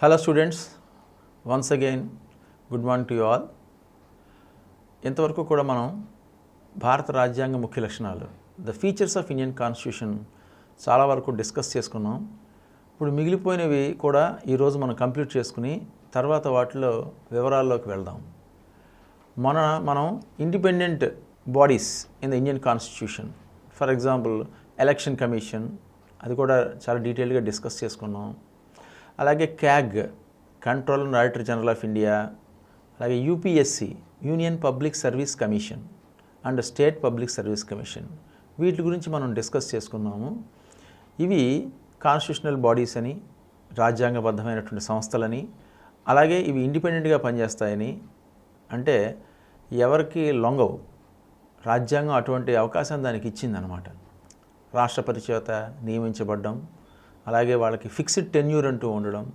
Hello students, once again good morning to you all. ఇంతవరకు కూడా మనం భారత రాజ్యాంగ ముఖ్య లక్షణాలు the features of Indian constitution చాలా వరకు డిస్కస్ చేసుకున్నాం. ఇప్పుడు మిగిలిపోయినవి కూడా ఈరోజు మనం కంప్లీట్ చేసుకుని తర్వాత వాటిలో వివరాల్లోకి వెళ్దాం. మనం independent bodies in the Indian constitution, for example election commission, అది కూడా చాలా డీటెయిల్గా డిస్కస్ చేసుకున్నాం. అలాగే CAG, controller and auditor general of India, అలాగే UPSC, union public service commission and state public service commission, వీటి గురించి మనం డిస్కస్ చేసుకున్నాము. ఇవి కాన్స్టిట్యూషనల్ బాడీస్ అని, రాజ్యాంగబద్ధమైనటువంటి సంస్థలని, అలాగే ఇవి ఇండిపెండెంట్గా పనిచేస్తాయని, అంటే ఎవరికి లొంగవు, రాజ్యాంగం అటువంటి అవకాశం దానికి ఇచ్చిందనమాట. రాష్ట్రపతి చేత నియమించబడ్డం, అలాగే వాళ్ళకి ఫిక్స్డ్ టెన్యూర్ అంటూ ఉండడం,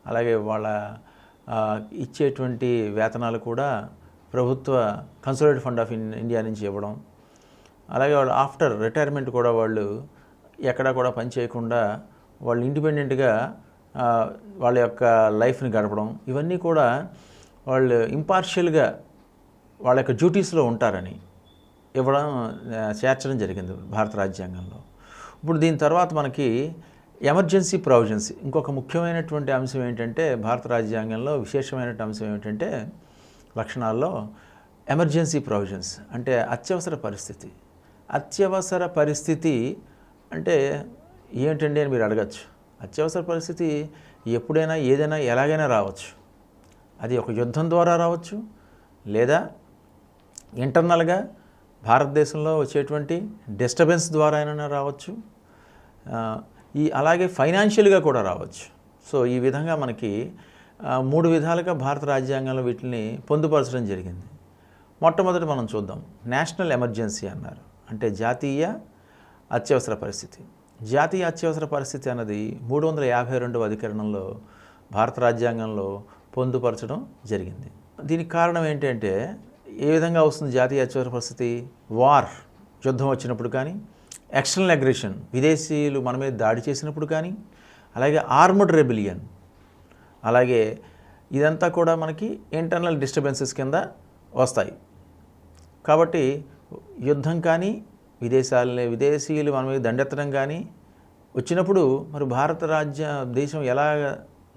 అలాగే వాళ్ళ ఇచ్చేటువంటి వేతనాలు కూడా ప్రభుత్వ కన్సాలిడేటెడ్ ఫండ్ ఆఫ్ ఇండియా నుంచి ఇవ్వడం, అలాగే వాళ్ళు ఆఫ్టర్ రిటైర్మెంట్ కూడా వాళ్ళు ఎక్కడా కూడా పని చేయకుండా వాళ్ళు ఇండిపెండెంట్గా వాళ్ళ యొక్క లైఫ్ని గడపడం, ఇవన్నీ కూడా వాళ్ళు ఇంపార్షియల్గా వాళ్ళ యొక్క డ్యూటీస్లో ఉంటారని చేర్చడం జరిగింది భారత రాజ్యాంగంలో. ఇప్పుడు దీని తర్వాత మనకి ఎమర్జెన్సీ ప్రావిజన్స్, ఇంకొక ముఖ్యమైనటువంటి అంశం ఏంటంటే భారత రాజ్యాంగంలో విశేషమైన అంశం ఏమిటంటే లక్షణాల్లో ఎమర్జెన్సీ ప్రావిజన్స్ అంటే అత్యవసర పరిస్థితి. అత్యవసర పరిస్థితి అంటే ఏమిటండి అని మీరు అడగచ్చు. అత్యవసర పరిస్థితి ఎప్పుడైనా ఏదైనా ఎలాగైనా రావచ్చు. అది ఒక యుద్ధం ద్వారా రావచ్చు, లేదా ఇంటర్నల్గా భారతదేశంలో వచ్చేటువంటి డిస్టర్బెన్స్ ద్వారా అయినా రావచ్చు, అలాగే ఫైనాన్షియల్గా కూడా రావచ్చు. సో ఈ విధంగా మనకి 3 విధాలుగా భారత రాజ్యాంగంలో వీటిని పొందుపరచడం జరిగింది. మొట్టమొదటి మనం చూద్దాం, నేషనల్ ఎమర్జెన్సీ అన్నారు, అంటే జాతీయ అత్యవసర పరిస్థితి. జాతీయ అత్యవసర పరిస్థితి అన్నది 352వ అధికరణంలో భారత రాజ్యాంగంలో పొందుపరచడం జరిగింది. దీనికి కారణం ఏంటంటే ఏ విధంగా వస్తుంది జాతీయ అత్యవసర పరిస్థితి? వార్, యుద్ధం వచ్చినప్పుడు కానీ, ఎక్స్టర్నల్ అగ్రెషన్, విదేశీయులు మన మీద దాడి చేసినప్పుడు కానీ, అలాగే ఆర్మడ్ రెబిలియన్, అలాగే ఇదంతా కూడా మనకి ఇంటర్నల్ డిస్టర్బెన్సెస్ కింద వస్తాయి. కాబట్టి యుద్ధం కానీ, విదేశీయులు మన మీద దండెత్తడం కానీ వచ్చినప్పుడు మరి దేశం ఎలా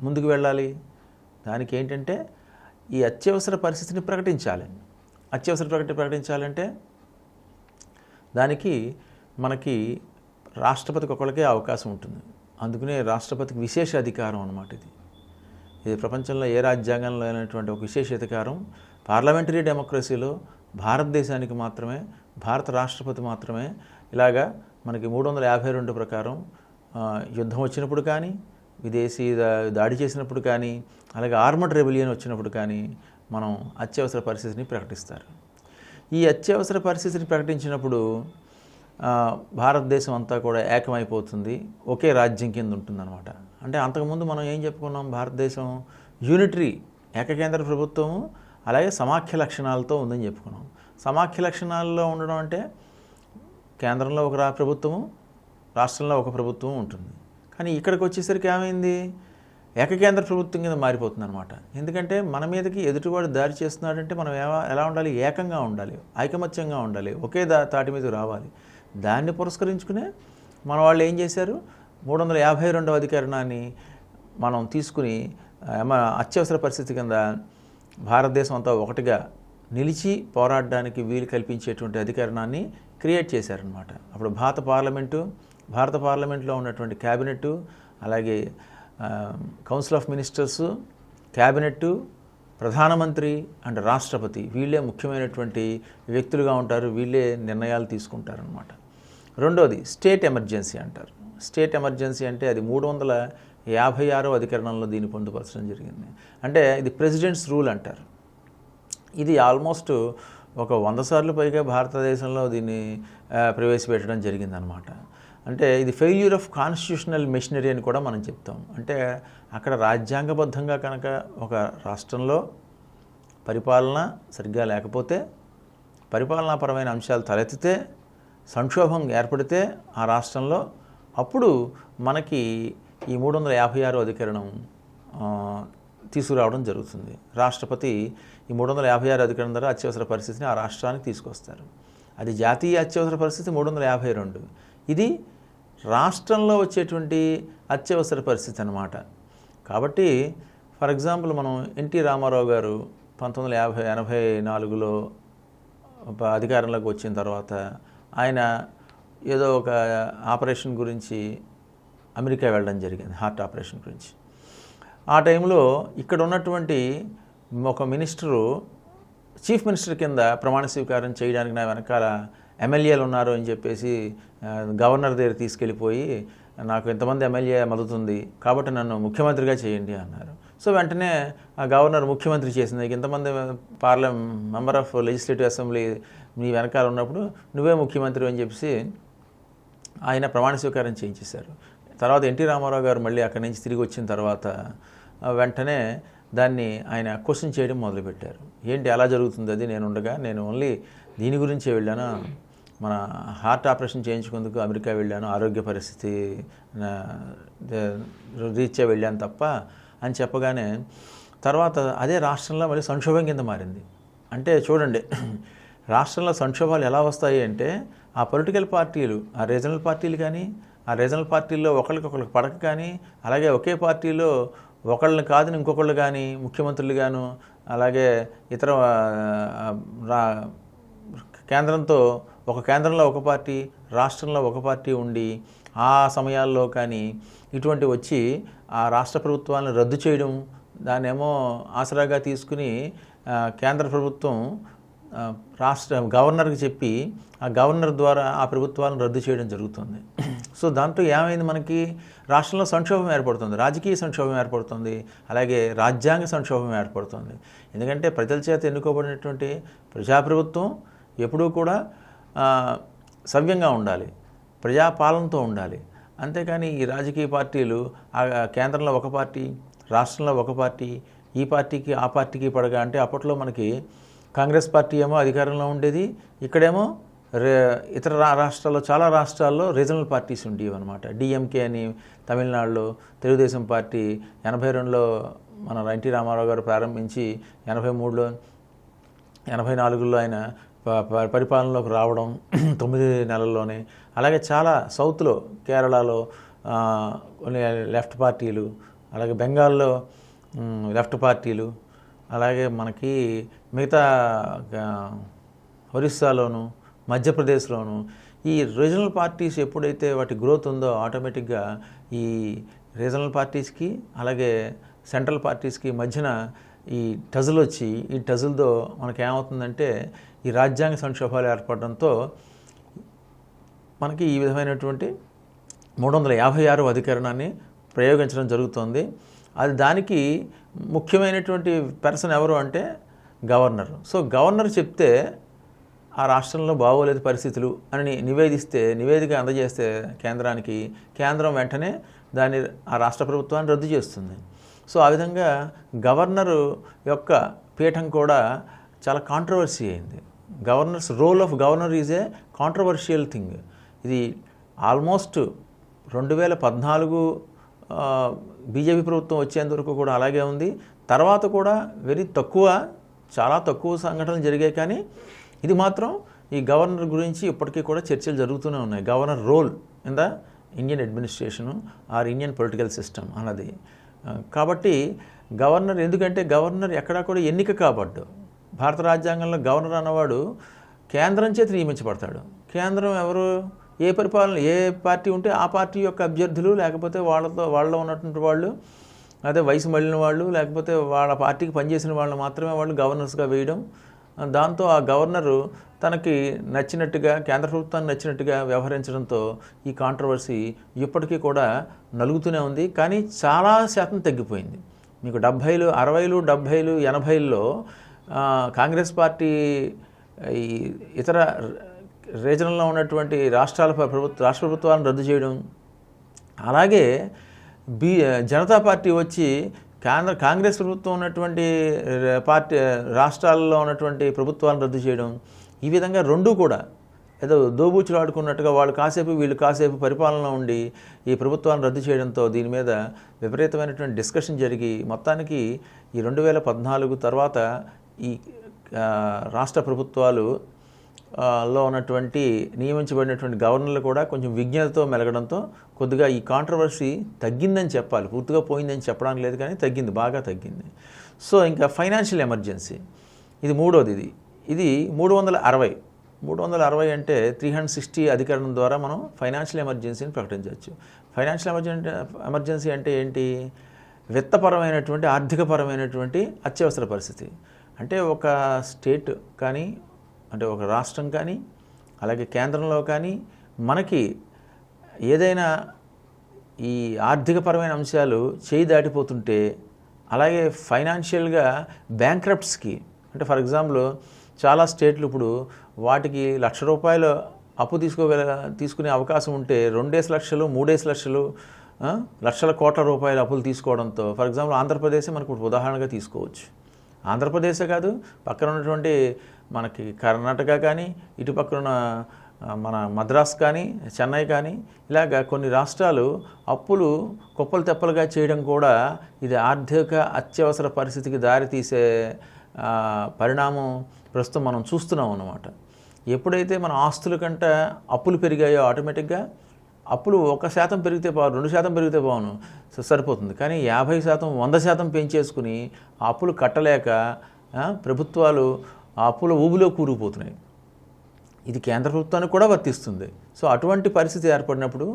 ముందుకు వెళ్ళాలి? దానికి ఏంటంటే ఈ అత్యవసర పరిస్థితిని ప్రకటించాలి. అత్యవసర ప్రకటించాలంటే దానికి మనకి రాష్ట్రపతికి ఒకరికే అవకాశం ఉంటుంది. అందుకనే రాష్ట్రపతికి విశేష అధికారం అన్నమాట. ఇది ప్రపంచంలో ఏ రాజ్యాంగంలో అయినటువంటి ఒక విశేష అధికారం. పార్లమెంటరీ డెమోక్రసీలో భారతదేశానికి మాత్రమే, భారత రాష్ట్రపతి మాత్రమే ఇలాగా మనకి 352 ప్రకారం యుద్ధం వచ్చినప్పుడు కానీ, విదేశీ దాడి చేసినప్పుడు కానీ, అలాగే ఆర్మడ్ రెబిలియన్ వచ్చినప్పుడు కానీ మనం అత్యవసర పరిస్థితిని ప్రకటిస్తారు. ఈ అత్యవసర పరిస్థితిని ప్రకటించినప్పుడు భారతదేశం అంతా కూడా ఏకమైపోతుంది, ఒకే రాజ్యం కింద ఉంటుందన్నమాట. అంటే అంతకుముందు మనం ఏం చెప్పుకున్నాం, భారతదేశం యూనిటరీ ఏకకేంద్ర ప్రభుత్వము, అలాగే సమాఖ్య లక్షణాలతో ఉందని చెప్పుకున్నాం. సమాఖ్య లక్షణాల్లో ఉండడం అంటే కేంద్రంలో ఒక ప్రభుత్వము, రాష్ట్రంలో ఒక ప్రభుత్వం ఉంటుంది. కానీ ఇక్కడికి వచ్చేసరికి ఏమైంది, ఏకకేంద్ర ప్రభుత్వం కింద మారిపోతుంది అనమాట. ఎందుకంటే మన మీదకి ఎదుటివాడు దాడి చేస్తున్నాడంటే మనం ఎలా ఉండాలి, ఏకంగా ఉండాలి, ఐకమత్యంగా ఉండాలి, ఒకే తాటి మీద రావాలి. దాన్ని పురస్కరించుకునే మన వాళ్ళు ఏం చేశారు, 352వ అధికరణాన్ని మనం తీసుకుని అత్యవసర పరిస్థితి కింద భారతదేశం అంతా ఒకటిగా నిలిచి పోరాడడానికి వీలు కల్పించేటువంటి అధికరణాన్ని క్రియేట్ చేశారనమాట. అప్పుడు భారత పార్లమెంట్లో ఉన్నటువంటి క్యాబినెట్, అలాగే కౌన్సిల్ ఆఫ్ మినిస్టర్స్, క్యాబినెట్, ప్రధానమంత్రి అండ్ రాష్ట్రపతి, వీళ్ళే ముఖ్యమైనటువంటి వ్యక్తులుగా ఉంటారు, వీళ్ళే నిర్ణయాలు తీసుకుంటారనమాట. రెండోది స్టేట్ ఎమర్జెన్సీ అంటారు. స్టేట్ ఎమర్జెన్సీ అంటే అది 356వ అధికరణంలో దీన్ని పొందుపరచడం జరిగింది. అంటే ఇది ప్రెసిడెంట్స్ రూల్ అంటారు. ఇది ఆల్మోస్ట్ ఒక 100 సార్లు పైగా భారతదేశంలో దీన్ని ప్రవేశపెట్టడం జరిగిందనమాట. అంటే ఇది ఫెయిల్యూర్ ఆఫ్ కాన్స్టిట్యూషనల్ మెషినరీ అని కూడా మనం చెప్తాం. అంటే అక్కడ రాజ్యాంగబద్ధంగా కనుక ఒక రాష్ట్రంలో పరిపాలన సరిగ్గా లేకపోతే, పరిపాలనాపరమైన అంశాలు తలెత్తితే, సంక్షోభం ఏర్పడితే ఆ రాష్ట్రంలో, అప్పుడు మనకి ఈ 356వ అధికరణం తీసుకురావడం జరుగుతుంది. రాష్ట్రపతి ఈ 356 అధికరణ ద్వారా అత్యవసర పరిస్థితిని ఆ రాష్ట్రానికి తీసుకొస్తారు. అది జాతీయ అత్యవసర పరిస్థితి 352. ఇది రాష్ట్రంలో వచ్చేటువంటి అత్యవసర పరిస్థితి అన్నమాట. కాబట్టి ఫర్ ఎగ్జాంపుల్ మనం ఎన్టీ రామారావు గారు 1984లో అధికారంలోకి వచ్చిన తర్వాత ఆయన ఏదో ఒక ఆపరేషన్ గురించి అమెరికా వెళ్ళడం జరిగింది, హార్ట్ ఆపరేషన్ గురించి. ఆ టైంలో ఇక్కడ ఉన్నటువంటి ఒక మినిస్టరు చీఫ్ మినిస్టర్ కింద ప్రమాణ స్వీకారం చేయడానికి నా వెనకాల ఎమ్మెల్యేలు ఉన్నారు అని చెప్పేసి గవర్నర్ దగ్గర తీసుకెళ్ళిపోయి, నాకు ఇంతమంది ఎమ్మెల్యే మద్దతు ఉంది కాబట్టి నన్ను ముఖ్యమంత్రిగా చేయండి అన్నారు. సో వెంటనే ఆ గవర్నర్ ముఖ్యమంత్రి చేసింది. ఇంతమంది మెంబర్ ఆఫ్ లెజిస్లేటివ్ అసెంబ్లీ నీ వెనకాల ఉన్నప్పుడు నువ్వే ముఖ్యమంత్రి అని చెప్పేసి ఆయన ప్రమాణ స్వీకారం చేయించేశారు. తర్వాత ఎన్టీ రామారావు గారు మళ్ళీ అక్కడి నుంచి తిరిగి వచ్చిన తర్వాత వెంటనే దాన్ని ఆయన క్వశ్చన్ చేయడం మొదలుపెట్టారు. ఏంటి అలా జరుగుతుంది, అది నేను ఉండగా నేను ఓన్లీ దీని గురించే వెళ్ళాను, మన హార్ట్ ఆపరేషన్ చేయించుకుందుకు అమెరికా వెళ్ళాను, ఆరోగ్య పరిస్థితి రీత్యా వెళ్ళాను తప్ప అని చెప్పగానే తర్వాత అదే రాష్ట్రంలో మళ్ళీ సంక్షోభం కింద మారింది. అంటే చూడండి, రాష్ట్రంలో సంక్షోభాలు ఎలా వస్తాయి అంటే ఆ పొలిటికల్ పార్టీలు, ఆ రీజనల్ పార్టీలు కానీ, ఆ రీజనల్ పార్టీల్లో ఒకరికి పడక కానీ, అలాగే ఒకే పార్టీలో ఒకళ్ళని కాదని ఇంకొకళ్ళు కానీ ముఖ్యమంత్రులు గాను, అలాగే ఇతర కేంద్రంతో కేంద్రంలో ఒక పార్టీ, రాష్ట్రంలో ఒక పార్టీ ఉండి ఆ సమయాల్లో కానీ ఇటువంటి వచ్చి ఆ రాష్ట్ర ప్రభుత్వాలను రద్దు చేయడం, దాన్నేమో ఆసరాగా తీసుకుని కేంద్ర ప్రభుత్వం గవర్నర్కి చెప్పి ఆ గవర్నర్ ద్వారా ఆ ప్రభుత్వాలను రద్దు చేయడం జరుగుతుంది. సో దాంట్లో ఏమైంది, మనకి రాష్ట్రంలో సంక్షోభం ఏర్పడుతుంది, రాజకీయ సంక్షోభం ఏర్పడుతుంది, అలాగే రాజ్యాంగ సంక్షోభం ఏర్పడుతుంది. ఎందుకంటే ప్రజల చేత ఎన్నుకోబడినటువంటి ప్రజాప్రభుత్వం ఎప్పుడూ కూడా సవ్యంగా ఉండాలి, ప్రజాపాలనతో ఉండాలి. అంతేకాని ఈ రాజకీయ పార్టీలు కేంద్రంలో ఒక పార్టీ, రాష్ట్రంలో ఒక పార్టీ, ఈ పార్టీకి ఆ పార్టీకి పడగా, అంటే అప్పట్లో మనకి కాంగ్రెస్ పార్టీ ఏమో అధికారంలో ఉండేది, ఇక్కడేమో ఇతర రాష్ట్రాల్లో చాలా రాష్ట్రాల్లో రీజనల్ పార్టీస్ ఉండేవి అనమాట. డిఎంకే అని తమిళనాడులో, తెలుగుదేశం పార్టీ 82లో మన ఎన్టీ రామారావు గారు ప్రారంభించి 83లో 84లో ఆయన పరిపాలనలోకి రావడం 9 నెలల్లోనే. అలాగే చాలా సౌత్లో, కేరళలో లెఫ్ట్ పార్టీలు, అలాగే బెంగాల్లో లెఫ్ట్ పార్టీలు, అలాగే మనకి మిగతా ఒరిస్సాలోను, మధ్యప్రదేశ్లోను ఈ రీజనల్ పార్టీస్ ఎప్పుడైతే వాటి గ్రోత్ ఉందో ఆటోమేటిక్గా ఈ రీజనల్ పార్టీస్కి అలాగే సెంట్రల్ పార్టీస్కి మధ్యన ఈ టజల్ వచ్చి, ఈ టజల్తో మనకేమవుతుందంటే ఈ రాజ్యాంగ సంక్షోభాలు ఏర్పడడంతో మనకి ఈ విధమైనటువంటి 356 అధికరణాన్ని ప్రయోగించడం జరుగుతుంది. అది దానికి ముఖ్యమైనటువంటి పర్సన్ ఎవరు అంటే గవర్నర్. సో గవర్నర్ చెప్తే ఆ రాష్ట్రంలో బాగోలేదు పరిస్థితులు అని నివేదిక అందజేస్తే కేంద్రానికి, కేంద్రం వెంటనే ఆ రాష్ట్ర ప్రభుత్వాన్ని రద్దు చేస్తుంది. సో ఆ విధంగా గవర్నరు యొక్క పీఠం కూడా చాలా కాంట్రవర్సీ అయింది. Role of governor is a controversial thing. ఇది ఆల్మోస్ట్ 2014 బీజేపీ ప్రభుత్వం వచ్చేంతవరకు కూడా అలాగే ఉంది. తర్వాత కూడా చాలా తక్కువ సంఘటనలు జరిగాయి. కానీ ఇది మాత్రం ఈ గవర్నర్ గురించి ఇప్పటికీ కూడా చర్చలు జరుగుతూనే ఉన్నాయి. Governor role in the Indian administration or Indian political system అన్నది. కాబట్టి గవర్నర్, ఎందుకంటే గవర్నర్ ఎక్కడా కూడా ఎన్నిక కాబడ్డు. భారత రాజ్యాంగంలో గవర్నర్ అన్నవాడు కేంద్రం చేత నియమించబడతాడు. కేంద్రం ఎవరు, ఏ పార్టీ ఉంటే ఆ పార్టీ యొక్క అభ్యర్థులు, లేకపోతే వాళ్ళలో ఉన్నటువంటి వాళ్ళు, అదే వయసు మళ్ళిన వాళ్ళు, లేకపోతే వాళ్ళ పార్టీకి పనిచేసిన వాళ్ళు మాత్రమే వాళ్ళు గవర్నర్స్గా వేయడం. దాంతో ఆ గవర్నరు తనకి నచ్చినట్టుగా, కేంద్ర ప్రభుత్వానికి నచ్చినట్టుగా వ్యవహరించడంతో ఈ కాంట్రవర్సీ ఇప్పటికీ కూడా నలుగుతూనే ఉంది. కానీ చాలా శాతం తగ్గిపోయింది. మీకు 70లు, 60లు, 70లు, 80ల్లో కాంగ్రెస్ పార్టీ ఈ ఇతర రీజనల్లో ఉన్నటువంటి రాష్ట్ర ప్రభుత్వాలను రద్దు చేయడం, అలాగే జనతా పార్టీ వచ్చి కాంగ్రెస్ ప్రభుత్వం ఉన్నటువంటి రాష్ట్రాల్లో ఉన్నటువంటి ప్రభుత్వాలను రద్దు చేయడం, ఈ విధంగా రెండూ కూడా ఏదో దోబూచులు ఆడుకున్నట్టుగా వాళ్ళు కాసేపు వీళ్ళు కాసేపు పరిపాలన ఉండి ఈ ప్రభుత్వాన్ని రద్దు చేయడంతో దీని మీద విపరీతమైనటువంటి డిస్కషన్ జరిగి మొత్తానికి ఈ 2014 తర్వాత ఈ రాష్ట్ర ప్రభుత్వాలు లో ఉన్నటువంటి నియమించబడినటువంటి గవర్నర్లు కూడా కొంచెం విజ్ఞతతో మెలగడంతో కొద్దిగా ఈ కాంట్రవర్సీ తగ్గిందని చెప్పాలి. పూర్తిగా పోయిందని చెప్పడానికి లేదు, కానీ తగ్గింది, బాగా తగ్గింది. సో ఇంకా ఫైనాన్షియల్ ఎమర్జెన్సీ ఇది మూడోది. ఇది 360 అంటే 360 అధికరణం ద్వారా మనం ఫైనాన్షియల్ ఎమర్జెన్సీని ప్రకటించవచ్చు. ఫైనాన్షియల్ ఎమర్జెన్సీ అంటే ఏంటి? విత్తపరమైనటువంటి ఆర్థికపరమైనటువంటి అత్యవసర పరిస్థితి. అంటే ఒక స్టేట్ కానీ, అంటే ఒక రాష్ట్రం కానీ, అలాగే కేంద్రంలో కానీ మనకి ఏదైనా ఈ ఆర్థికపరమైన అంశాలు చేయి దాటిపోతుంటే, అలాగే ఫైనాన్షియల్గా బ్యాంక్రప్ట్స్కి, అంటే ఫర్ ఎగ్జాంపుల్ చాలా స్టేట్లు ఇప్పుడు వాటికి ₹1,00,000 అప్పు తీసుకునే అవకాశం ఉంటే 2 లక్షలు 3 లక్షలు లక్షల కోట్ల రూపాయల అప్పులు తీసుకోవడంతో, ఫర్ ఎగ్జాంపుల్ ఆంధ్రప్రదేశ్ మనకు ఉదాహరణగా తీసుకోవచ్చు. ఆంధ్రప్రదేశే కాదు, పక్కన ఉన్నటువంటి మనకి కర్ణాటక కానీ, ఇటు పక్కన మన మద్రాస్ కానీ, చెన్నై కానీ, ఇలాగా కొన్ని రాష్ట్రాలు అప్పులు కుప్పలు తెప్పలుగా చేయడం కూడా ఇది ఆర్థిక అత్యవసర పరిస్థితికి దారితీసే పరిణామం ప్రస్తుతం మనం చూస్తున్నాం అన్నమాట. ఎప్పుడైతే మన ఆస్తుల కంటే అప్పులు పెరిగాయో ఆటోమేటిక్గా అప్పులు 1% పెరిగితే 2% పెరిగితే బాగును సరిపోతుంది, కానీ 50%, 100% పెంచేసుకుని ఆ అప్పులు కట్టలేక ప్రభుత్వాలు ఆ అప్పుల ఊబిలో కూరుకుపోతున్నాయి. ఇది కేంద్ర ప్రభుత్వానికి కూడా వర్తిస్తుంది. సో అటువంటి పరిస్థితి ఏర్పడినప్పుడు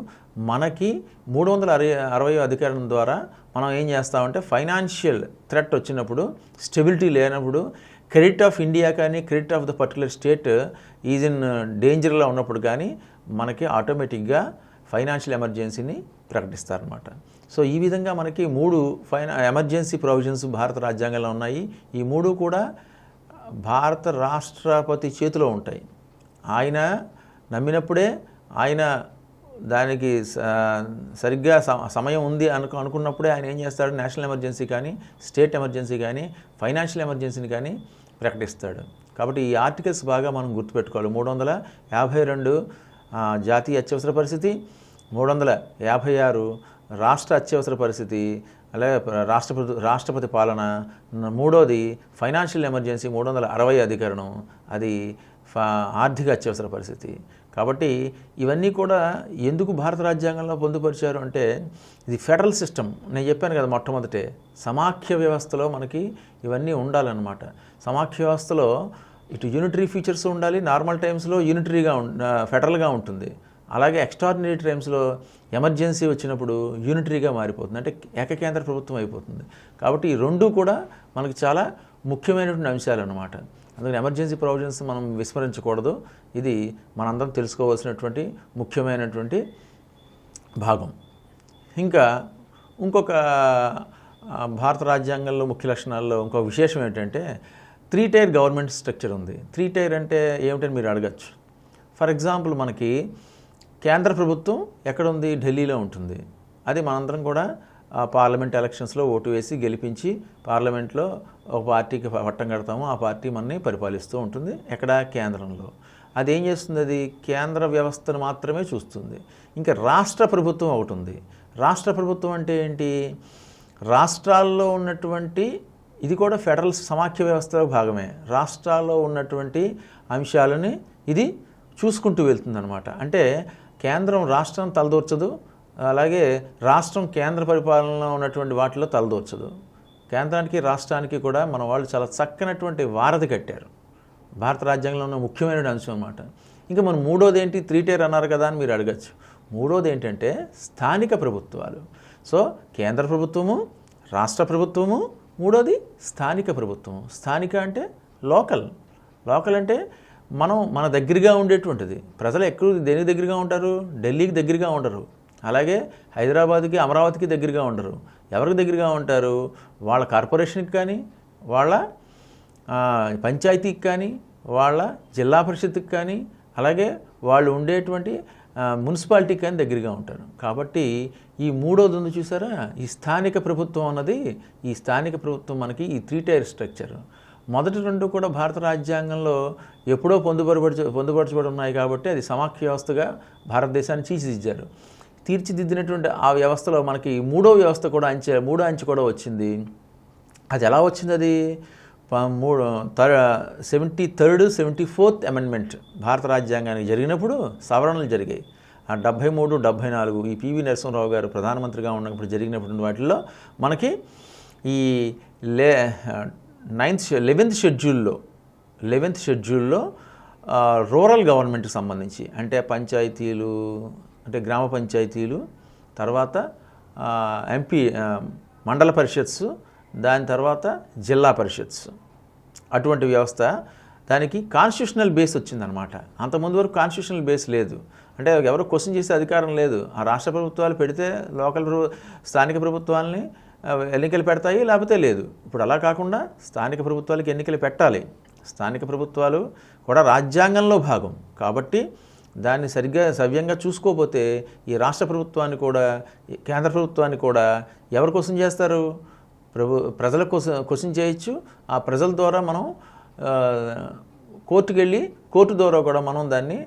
మనకి 360 అధికరణం ద్వారా మనం ఏం చేస్తామంటే, ఫైనాన్షియల్ థ్రెట్ వచ్చినప్పుడు, స్టెబిలిటీ లేనప్పుడు, క్రెడిట్ ఆఫ్ ఇండియా కానీ, credit of the particular state is in డేంజర్లో ఉన్నప్పుడు కానీ మనకి ఆటోమేటిక్గా ఫైనాన్షియల్ ఎమర్జెన్సీని ప్రకటిస్తారనమాట. సో ఈ విధంగా మనకి 3 ఎమర్జెన్సీ ప్రొవిజన్స్ భారత రాజ్యాంగంలో ఉన్నాయి. ఈ 3 కూడా భారత రాష్ట్రపతి చేతిలో ఉంటాయి. ఆయన నమ్మినప్పుడే, ఆయన దానికి సరిగ్గా సమయం ఉంది అనుకున్నప్పుడే ఆయన ఏం చేస్తాడు, నేషనల్ ఎమర్జెన్సీ కానీ, స్టేట్ ఎమర్జెన్సీ కానీ, ఫైనాన్షియల్ ఎమర్జెన్సీని కానీ ప్రకటిస్తాడు. కాబట్టి ఈ ఆర్టికల్స్ బాగా మనం గుర్తుపెట్టుకోవాలి. 352 జాతీయ అత్యవసర పరిస్థితి, 356 రాష్ట్ర అత్యవసర పరిస్థితి, అలాగే రాష్ట్రపతి పాలన, మూడోది ఫైనాన్షియల్ ఎమర్జెన్సీ 360 అధికరణం, అది ఆర్థిక అత్యవసర పరిస్థితి. కాబట్టి ఇవన్నీ కూడా ఎందుకు భారత రాజ్యాంగంలో పొందుపరిచారు అంటే, ఇది ఫెడరల్ సిస్టమ్. నేను చెప్పాను కదా మొట్టమొదటే, సమాఖ్య వ్యవస్థలో మనకి ఇవన్నీ ఉండాలన్నమాట. సమాఖ్య వ్యవస్థలో ఇటు యూనిటరీ ఫీచర్స్ ఉండాలి, నార్మల్ టైమ్స్లో యూనిటరీగా ఫెడరల్గా ఉంటుంది, అలాగే ఎక్స్ట్రాడినరీ టైమ్స్లో ఎమర్జెన్సీ వచ్చినప్పుడు యూనిటరీగా మారిపోతుంది, అంటే ఏకకేంద్ర ప్రభుత్వం అయిపోతుంది. కాబట్టి ఈ రెండు కూడా మనకి చాలా ముఖ్యమైనటువంటి అంశాలు అన్నమాట. అందుకని ఎమర్జెన్సీ ప్రొవిజన్స్ మనం విస్మరించకూడదు. ఇది మనందరం తెలుసుకోవాల్సినటువంటి ముఖ్యమైనటువంటి భాగం. ఇంకా ఇంకొక భారత రాజ్యాంగంలో ముఖ్య లక్షణాల్లో ఇంకొక విశేషం ఏంటంటే, 3 టైర్ గవర్నమెంట్ స్ట్రక్చర్ ఉంది. 3 టైర్ అంటే ఏమిటని మీరు అడగచ్చు. ఫర్ ఎగ్జాంపుల్ మనకి కేంద్ర ప్రభుత్వం ఎక్కడుంది? ఢిల్లీలో ఉంటుంది. అది మనందరం కూడా పార్లమెంట్ ఎలక్షన్స్లో ఓటు వేసి గెలిపించి పార్లమెంట్లో ఒక పార్టీకి పట్టం కడతాము, ఆ పార్టీ మనని పరిపాలిస్తూ ఉంటుంది. ఎక్కడ? కేంద్రంలో. అది ఏం చేస్తుంది? అది కేంద్ర వ్యవస్థను మాత్రమే చూస్తుంది. ఇంకా రాష్ట్ర ప్రభుత్వం ఒకటి ఉంది. రాష్ట్ర ప్రభుత్వం అంటే ఏంటి? రాష్ట్రాల్లో ఉన్నటువంటి, ఇది కూడా ఫెడరల్ సమాఖ్య వ్యవస్థలో భాగమే, రాష్ట్రాల్లో ఉన్నటువంటి అంశాలని ఇది చూసుకుంటూ వెళ్తుందన్నమాట. అంటే కేంద్రం రాష్ట్రం తలదూర్చదు, అలాగే రాష్ట్రం కేంద్ర పరిపాలనలో ఉన్నటువంటి వాటిలో తలదూర్చదు. కేంద్రానికి రాష్ట్రానికి కూడా మన వాళ్ళు చాలా చక్కనటువంటి వారధి కట్టారు. భారత రాజ్యాంగంలో ఉన్న ముఖ్యమైన అంశం అన్నమాట. ఇంకా మనం మూడోది ఏంటి? 3 టైర్ అన్నారు కదా అని మీరు అడగచ్చు. మూడోది ఏంటంటే స్థానిక ప్రభుత్వాలు. సో కేంద్ర ప్రభుత్వము, రాష్ట్ర ప్రభుత్వము, మూడోది స్థానిక ప్రభుత్వం. స్థానిక అంటే లోకల్. లోకల్ అంటే మన దగ్గరగా ఉండేటువంటిది. ప్రజలు ఎక్కువ దేనికి దగ్గరగా ఉంటారు? ఢిల్లీకి దగ్గరగా ఉండరు, అలాగే హైదరాబాద్కి, అమరావతికి దగ్గరగా ఉండరు. ఎవరికి దగ్గరగా ఉంటారు? వాళ్ళ కార్పొరేషన్కి కానీ, వాళ్ళ పంచాయతీకి కానీ, వాళ్ళ జిల్లా పరిషత్కి కానీ, అలాగే వాళ్ళు ఉండేటువంటి మున్సిపాలిటీకి కానీ దగ్గరగా ఉంటారు. కాబట్టి ఈ మూడోది ఉంది చూసారా, ఈ స్థానిక ప్రభుత్వం అన్నది, ఈ స్థానిక ప్రభుత్వం మనకి ఈ 3 టైర్ స్ట్రక్చర్. మొదటి రెండు కూడా భారత రాజ్యాంగంలో ఎప్పుడో పొందుపరచబడి ఉన్నాయి కాబట్టి అది సమాఖ్య వ్యవస్థగా భారతదేశాన్ని తీర్చిదిద్దినటువంటి ఆ వ్యవస్థలో మనకి మూడో వ్యవస్థ కూడా మూడో అంచె కూడా వచ్చింది. అది ఎలా వచ్చింది? అది 73rd 74th అమెండ్మెంట్ భారత రాజ్యాంగానికి జరిగినప్పుడు సవరణలు జరిగాయి. ఆ 73, 74 ఈ పివి నరసింహరావు గారు ప్రధానమంత్రిగా ఉన్నప్పుడు జరిగినప్పుడు వాటిల్లో మనకి ఈ 11th షెడ్యూల్లో రూరల్ గవర్నమెంట్కి సంబంధించి అంటే పంచాయతీలు, అంటే గ్రామ పంచాయతీలు, తర్వాత మండల పరిషత్స్, దాని తర్వాత జిల్లా పరిషత్స్, అటువంటి వ్యవస్థ దానికి కాన్స్టిట్యూషనల్ బేస్ వచ్చిందనమాట. అంతకుముందు వరకు కాన్స్టిట్యూషనల్ బేస్ లేదు. అంటే ఎవరు క్వశ్చన్ చేసే అధికారం లేదు. ఆ రాష్ట్ర ప్రభుత్వాలు పెడితే స్థానిక ప్రభుత్వాలని ఎన్నికలు పెడతాయి, లేకపోతే లేదు. ఇప్పుడు అలా కాకుండా స్థానిక ప్రభుత్వాలకి ఎన్నికలు పెట్టాలి. స్థానిక ప్రభుత్వాలు కూడా రాజ్యాంగంలో భాగం కాబట్టి దాన్ని సవ్యంగా చూసుకోకపోతే ఈ రాష్ట్ర ప్రభుత్వాన్ని కూడా కేంద్ర ప్రభుత్వాన్ని కూడా ఎవరు క్వశ్చన్ చేస్తారు? ప్రజల క్వశ్చన్ చేయొచ్చు. ఆ ప్రజల ద్వారా మనం కోర్టుకు వెళ్ళి కోర్టు ద్వారా కూడా మనం దాన్ని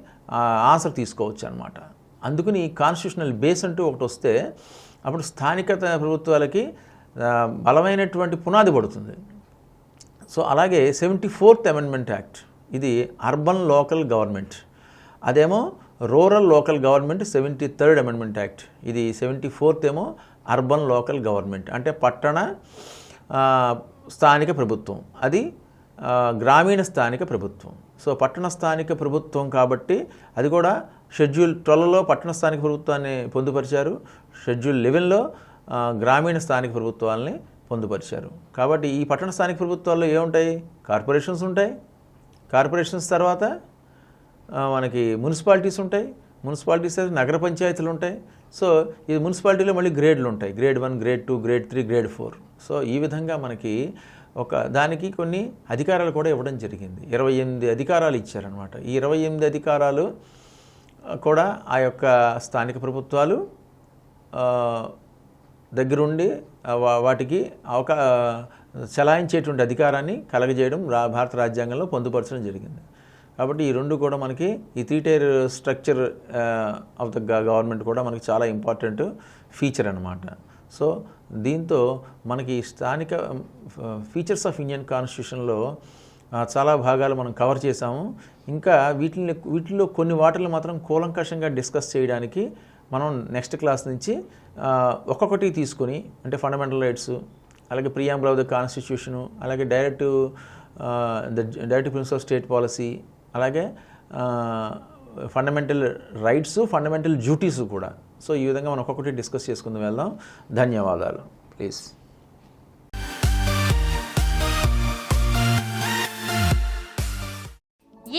ఆన్సర్ తీసుకోవచ్చు అనమాట. అందుకని కాన్స్టిట్యూషనల్ బేస్ అంటూ ఒకటి వస్తే అప్పుడు స్థానిక ప్రభుత్వాలకి బలమైనటువంటి పునాది పడుతుంది. సో అలాగే 74th అమెండ్మెంట్ యాక్ట్, ఇది అర్బన్ లోకల్ గవర్నమెంట్. అదేమో rural local government 73rd amendment act. ఇది 74th ఏమో అర్బన్ లోకల్ గవర్నమెంట్, అంటే పట్టణ స్థానిక ప్రభుత్వం. అది గ్రామీణ స్థానిక ప్రభుత్వం. సో పట్టణ స్థానిక ప్రభుత్వం కాబట్టి అది కూడా షెడ్యూల్ 12లో పట్టణ స్థానిక ప్రభుత్వాన్ని పొందుపరిచారు, షెడ్యూల్ 11లో గ్రామీణ స్థానిక ప్రభుత్వాలని పొందుపరిచారు. కాబట్టి ఈ పట్టణ స్థానిక ప్రభుత్వాల్లో ఏముంటాయి? కార్పొరేషన్స్ ఉంటాయి. కార్పొరేషన్స్ తర్వాత మనకి మున్సిపాలిటీస్ ఉంటాయి. మున్సిపాలిటీస్ నగర పంచాయతీలు ఉంటాయి. సో ఇది మున్సిపాలిటీలో మళ్ళీ గ్రేడ్లు ఉంటాయి. Grade 1, grade 2, grade 3, grade 4. So ఈ విధంగా మనకి దానికి కొన్ని అధికారాలు కూడా ఇవ్వడం జరిగింది. 28 అధికారాలు ఇచ్చారనమాట. ఈ 28 అధికారాలు కూడా ఆ యొక్క స్థానిక ప్రభుత్వాలు దగ్గరుండి వాటికి చలాయించేటువంటి అధికారాన్ని కలగజేయడం భారత రాజ్యాంగంలో పొందుపరచడం జరిగింది. కాబట్టి ఈ రెండు కూడా మనకి ఈ 3-tier structure of the government కూడా మనకి చాలా ఇంపార్టెంట్ ఫీచర్ అనమాట. సో దీంతో మనకి స్థానిక ఫీచర్స్ ఆఫ్ ఇండియన్ కాన్స్టిట్యూషన్లో చాలా భాగాలు మనం కవర్ చేసాము. ఇంకా వీటిల్లో కొన్ని వాటిని మాత్రం కూలంకషంగా డిస్కస్ చేయడానికి మనం నెక్స్ట్ క్లాస్ నుంచి ఒక్కొక్కటి తీసుకొని, అంటే ఫండమెంటల్ రైట్స్, అలాగే ప్రియాంబుల్ ఆఫ్ ద కాన్స్టిట్యూషను, అలాగే directive principle of state policy, అలాగే ఫండమెంటల్ రైట్స్, ఫండమెంటల్ డ్యూటీస్ కూడా. సో ఈ విధంగా మనం ఒక్కొక్కటి డిస్కస్ చేసుకుందాం వెళ్దాం. ధన్యవాదాలు. ప్లీజ్.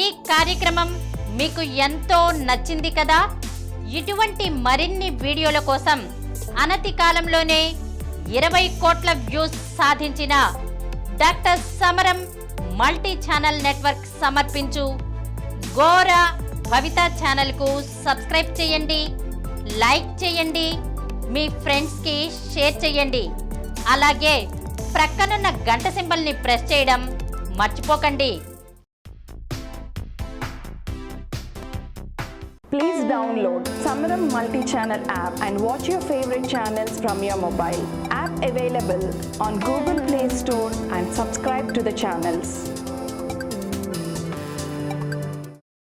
ఈ కార్యక్రమం మీకు ఎంతో నచ్చింది కదా? ఇటువంటి మరిన్ని వీడియోల కోసం అనతి కాలంలోనే 20 కోట్ల వ్యూస్ సాధించిన డాక్టర్ సమరం మల్టీ ఛానల్ నెట్వర్క్ సమర్పించు గోరా భవిత ఛానల్కు సబ్స్క్రైబ్ చేయండి, లైక్ చేయండి, మీ ఫ్రెండ్స్కి షేర్ చేయండి. అలాగే ప్రక్కనున్న గంట సింబల్ని ప్రెస్ చేయడం మర్చిపోకండి. Please download Samaram multi-channel app and watch your favorite channels from your mobile. App available on Google Play Store and subscribe to the channels.